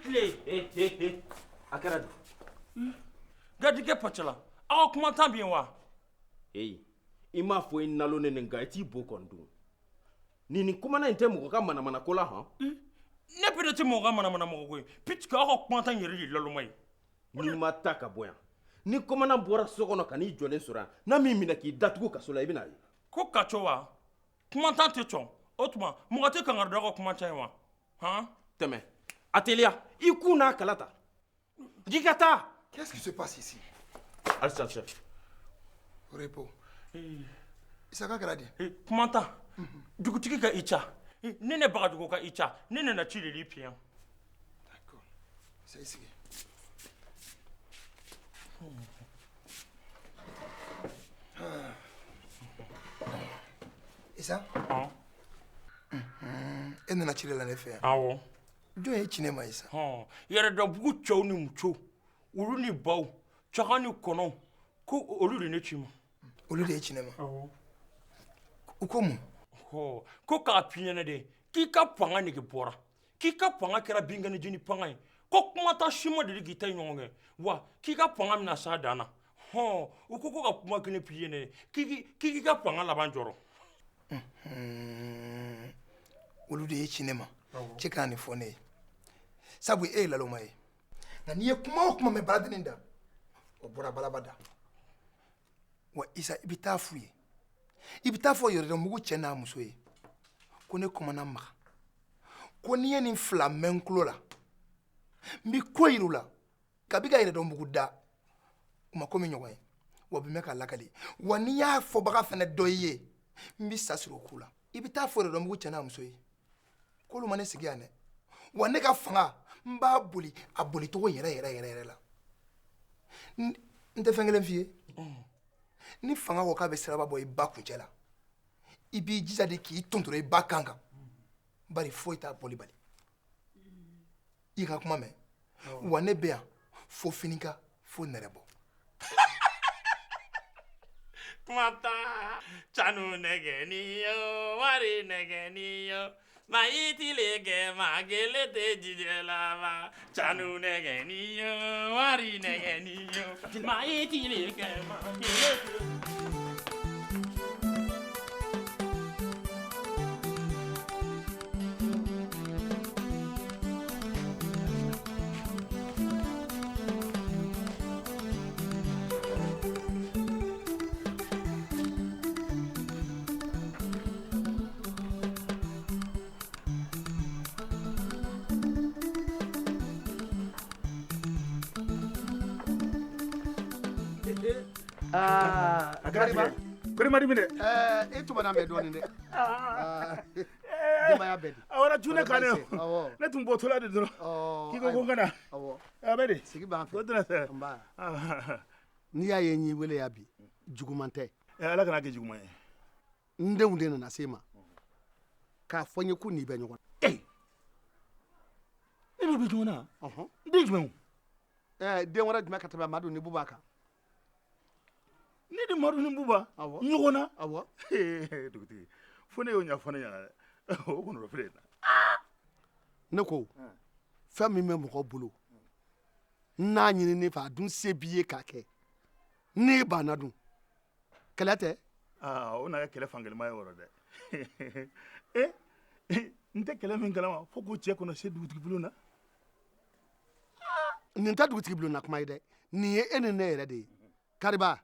Tile. A kɛra di? Gadigɛ pacala. Aw kuma tan bi wa? Hey, i m'a fɔ i nalo ne nka i t'i bo kɔni dun. Nin kumana in tɛ mɔgɔ ka manamana ko la han? Ne peut être mɔgɔ ka manamana mɔgɔ ko ye. Puisque aw ka kuma tan yɛrɛ de laloma ye. Ni ma ta ka bɔ yan. Ni komana bɔra so kɔnɔ ka n'i jɔlen sɔrɔ yan, n'a min minɛ k'i datugu kaso la i bɛna ye. Ko ka co wa? Kuma tan tɛ cɔn. O tuma mɔgɔ tɛ kangari da aw ka kuma tan ye wa? Han? Tɛmɛ. A teliya. I kun n'a kala ta. Di ka taa. Qu'est-ce qui se passe ici? Alisa chef. Repos. Isaka kɛra di? Kuma tan. Dugutigi ka i ca. Ne ne bagajugu ka i ca. Ne nana ci de l'i piyan. D'accord. C'est ici. Isa? E nana ci de la ne fɛ yan. Awɔ. Jɔn ye ci ne ma Isa? Yɛrɛdɔnbugu cɛw ni musow, olu ni baw, caga ni kɔnɔw, ko olu de ne ci ma. Olu de ye ci ne ma. Awɔ. U ko mun? Ko k'a f'i ɲɛna dɛ k'i ka fanga nege bɔra, k'i ka fanga kɛra binkɛnɛji ni fanga ye, ko kuma ta si ma deli k'i ta ɲɔgɔn kɛ, wa k'i ka fanga bɛna s'a dan na. U ko ka kuma kelen f'i ye dɛ k'i ka fanga laban jɔrɔ. Olu de ye ci ne ma. Cɛ kana nin fɔ ne ye. Sabu e ye laloma ye. Nka n'i ye kuma o kuma mɛn baladenin da, o bɔra balaba da. Wa Isa i bɛ taa f'u ye. I bɛ taa fɔ yɛrɛdɔnbugu cɛ n'a muso ye ko ne kɔmana maga, ko n'i ye nin fila mɛn n tulo la n bɛ ko yir'u la kabi ka yɛrɛdɔnbugu da u ma ko min ɲɔgɔn ye, wa bi mɛn k'a lakali, wa n'i y'a fɔbaga fana dɔ i ye n bɛ sa siri o ko la. I bɛ taa fɔ yɛrɛdɔnbugu cɛ n'a muso ye k'olu ma ne sigi yan dɛ, wa ne ka fanga n b'a boli a bolicogo yɛrɛ la. N tɛ fɛn kelen f'i ye. Ni fanga ko k'a bɛ siraba bɔ i ba kuncɛ la, i b'i jija de k'i tontoro i ba kan kan, bari foyi t'a bɔli bali. I ka kuma mɛn, wa ne bɛ yan fo finika fo nɛrɛbɔ. Kuma tan, canu nɛgɛni yo, wari nɛgɛni yo, ma i tile kɛ ma kelen tɛ jijɛ laban. Canu nɛgɛni yo, wari nɛgɛni yo, ma i tile kɛ ma kelen tɛ. Mari minɛ E tuma na mɛ dɔɔnin dɛ. Denbaya bɛɛ di. Awɔ tun ne kan ne tun bɔtɔla de dɔrɔn k'i ko n kana. A bɛ de sigi b'an fɛ. O tɛna se. N'i y'a ye n y'i wele yan bi juguman tɛ. Ala kana kɛ juguman ye. N denw de nana se ma k'a fɔ n ye ko n'i bɛ ɲɔgɔn na. Ne bɛ bi jumɛn na? N den jumɛn? Den wɛrɛ jumɛn ka tɛmɛ Madu ni Buba kan? Ne de Madu ni Buba ɲɔgɔn na? Awɔ. Dugutigi fo ne y'o ɲɛfɔ ne ɲɛna dɛ. O kɔni filɛ na. Ne ko fɛn min bɛ mɔgɔ bolo n'a ɲini ne fɛ a dun se b'i ye k'a kɛ ne banna dun kɛlɛ tɛ? O na kɛ kɛlɛ fankelema ye wɔrɔ dɛ. N tɛ kɛlɛ min kalama fo k'o cɛ kɔnɔ se dugutigi bulon na. Nin tɛ dugutigi bulon na kuma ye dɛ, nin ye e ni ne yɛrɛ de ye. Kariba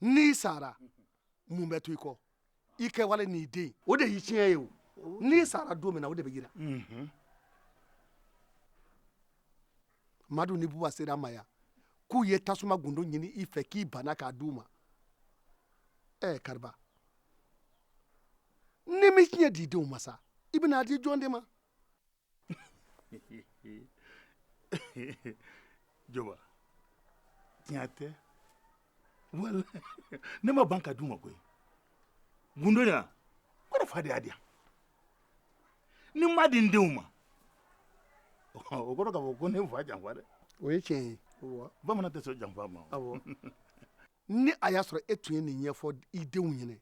n'i sara mun bɛ to i kɔ i kɛwale n'i den o de y'i tiɲɛ ye o. N'i sara don min na o de bɛ yira. Madu ni Buba sera ma yan k'u ye tasuma gundo ɲini i fɛ k'i banna k'a d'u ma. Kariba ni mi tiɲɛ di denw ma sa i bɛna di jɔn de ma? Joba tiɲɛ tɛ wala ne ma ban ka d'u ma koyi. Gundo ɲa ko ne fa de y'a di yan. Ni n m'a di n denw ma o kɔrɔ k'a fɔ ko ne n fa janfa dɛ. O ye tiɲɛ ye. Bamanan tɛ sɔn janfa ma. Ni a y'a sɔrɔ e tun ye nin ɲɛfɔ i denw ɲɛna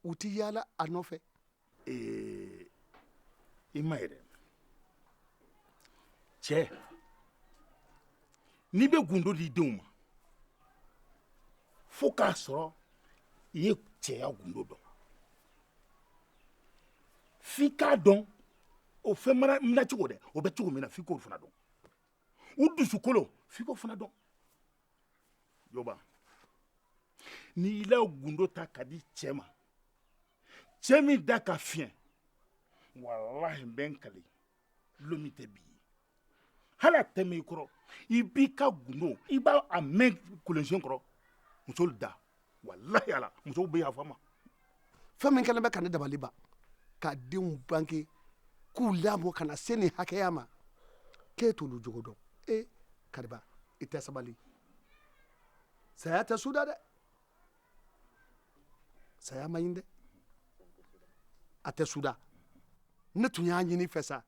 u tɛ yaala a nɔfɛ. I ma ye dɛ cɛ n'i bɛ gundo di denw ma fo k'a sɔrɔ i ye cɛya gundo dɔn f'i k'a dɔn o fɛn mana minɛ cogo dɛ o bɛ cogo min na f'i k'o fana dɔn u dusukolo f'i k'o fana dɔn jɔba n'i la gundo ta ka di cɛ ma cɛ min da ka fiɲɛ walahi n bɛ n kali lomi tɛ bi ye hali a tɛmɛ i kɔrɔ i b'i ka gundo i b'a mɛn kolonsen kɔrɔ muso da walahi ala musow bɛ yafa ma fɛn min kɛlen bɛ ka ne dabali ban ka denw bange k'u lamɔ ka na se nin hakɛya ma k'e t'olu jogo dɔn kariba i tɛ sabali saya tɛ suda dɛ saya ma ɲi dɛ a tɛ suda ne tun y'a ɲini fɛ sa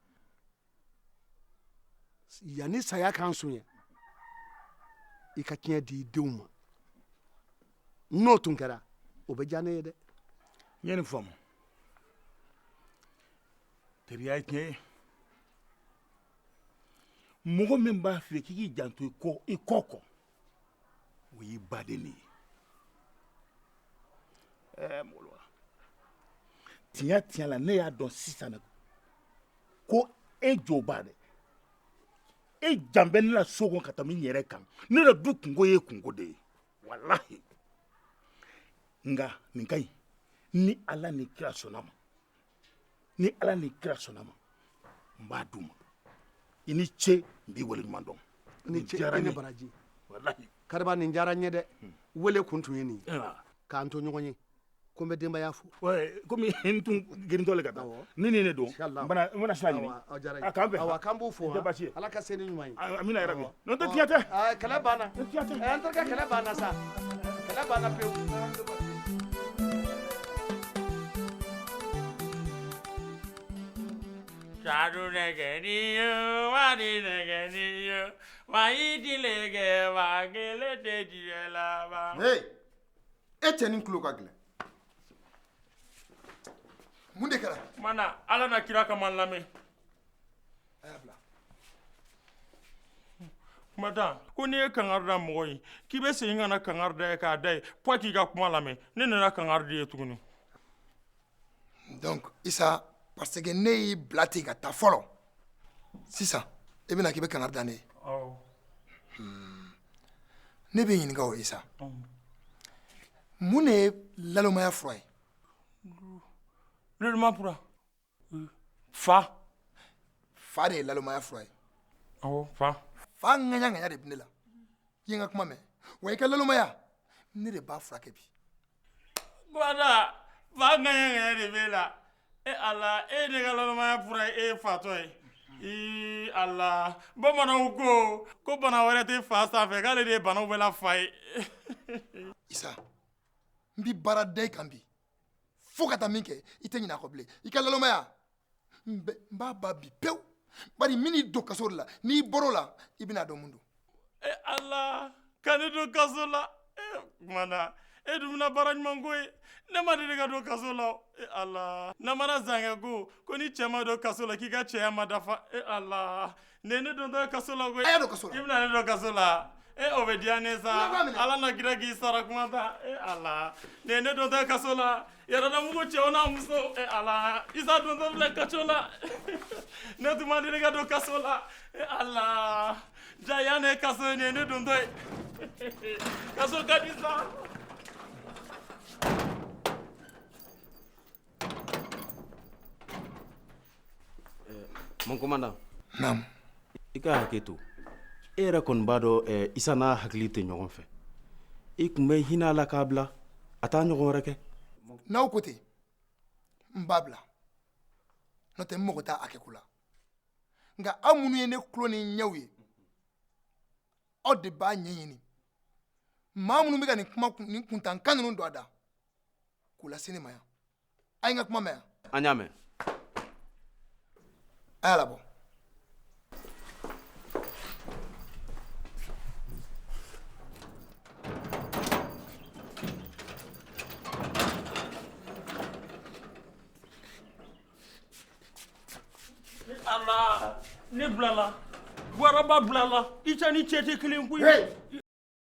yanni saya k'an sonya i ka tiɲɛ di i denw ma n'o tun kɛra o bɛ diya ne ye dɛ n ye nin faamu teriya ye tiɲɛ ye mɔgɔ min b'a fɛ k'i k'i janto i kɔ kɔ o y'i baden de ye mɔgɔ tiɲɛ tiɲɛ la ne y'a dɔn sisan ko e jo b'a dɛ e jan bɛ ne la so kɔnɔ ka tɛmɛ n yɛrɛ kan ne la du kunko ye kunko de ye walahi nka nin ka ɲi ni ala ni kira sɔnna ma ni ala ni kira sɔnna ma n b'a d'u ma i ni ce n b'i wale ɲuman dɔn ni ce i ni baraji walahi kariba nin diyara n ye dɛ wele kun tun ye nin ye k'an to ɲɔgɔn ye ko n bɛ denbaya fo komi n tun girintɔ le ka taa ni nin de don n bɛna sira ɲini k'an bɛn k'an b'u fo tɛ baasi ye ala ka se ni ɲuman ye amina yɛrɛ bi n'o tɛ tiɲɛ tɛ kɛlɛ banna tiɲɛ tɛ an terikɛ kɛlɛ banna sa kɛlɛ banna pewu Chadu negeniyo, wadi negeniyo, maiti lege wagele te diela ba. Hey, e cɛ ni tulo ka gɛlɛn mun de kɛra Mana ala na kira kama lamɛn. a y'a bila Mata, ko n'i ye kangari da mɔgɔ ye k'i bɛ segin ka na kangari da ye k'a da ye fo k'i ka kuma lamɛn ne nana kangari di ye tuguni. donc isa parce que ne y'i bila ten ka taa fɔlɔ sisan e bɛna k'i bɛ kangari da ne ye Awɔ. ne bɛ ɲininka o isa mun de ye lalomaya fura ye Lelema pura. Fa. fa de ye lalomaya fura ye Awɔ, fa. fa ŋaɲa de bɛ ne la i ye n ka kuma mɛn wa i ka lalomaya ne de b'a furakɛ bi Bada, fa ŋaɲɛ de b'e la. E ala, e ne ka lɔnmaya pura ye, e ye fatɔ ye. Ala, bamananw ko bana wɛrɛ tɛ fa sanfɛ k'ale de ye banaw bɛɛ la fa ye. isa n bi baara da i kan bi fo ka taa min kɛ i tɛ ɲinɛ a kɔ bilen i ka lalomaya n b'a ba bi pewu bari min n'i don kaso de la n'i bɔr'o la i bɛna dɔn mun don E ala, ka ne don kaso la. Kumana, e dun bɛna baara ɲuman ko ye. Ne ma deli ka don kaso la. E ala, namara zankɛ ko ni cɛ ma don kaso la k'i ka cɛya ma dafa. E ala, ne don tɔ kaso la koyi. a y'a don kaso la I bɛna ne don kaso la. O bɛ diya ne sa. Laban minɛ. Ala na kira k'i sara kuma ta. E ala, ne don tɔ kaso la. Yɛrɛdamugu cɛw n'a muso. E ala, Isa don tɔ filɛ kaso la. Ne tun ma deli ka don kaso la. E ala, jaya ne kaso ye ne don tɔ ye. Kaso ka di sa. Mon commandant, naam i ka hakɛ to e yɛrɛ kɔni b'a dɔn isa n'a hakili tɛ ɲɔgɔn fɛ i tun bɛ hinɛ a la k'a bila a t'a ɲɔgɔn wɛrɛ kɛ n'aw ko ten n b'a bila n'o tɛ n mago t'a hakɛ ko la nka aw minnu ye ne tulo ni ɲɛw ye aw de b'a ɲɛɲini maa minnu bɛ ka nin kuntankan ninnu don a da k'u lase ne ma yan a ye n ka kuma mɛn yan an y'a mɛn a y'a labɔ Allah, ne bilala waraba bila la i cɛ ni cɛ tɛ kelen koyi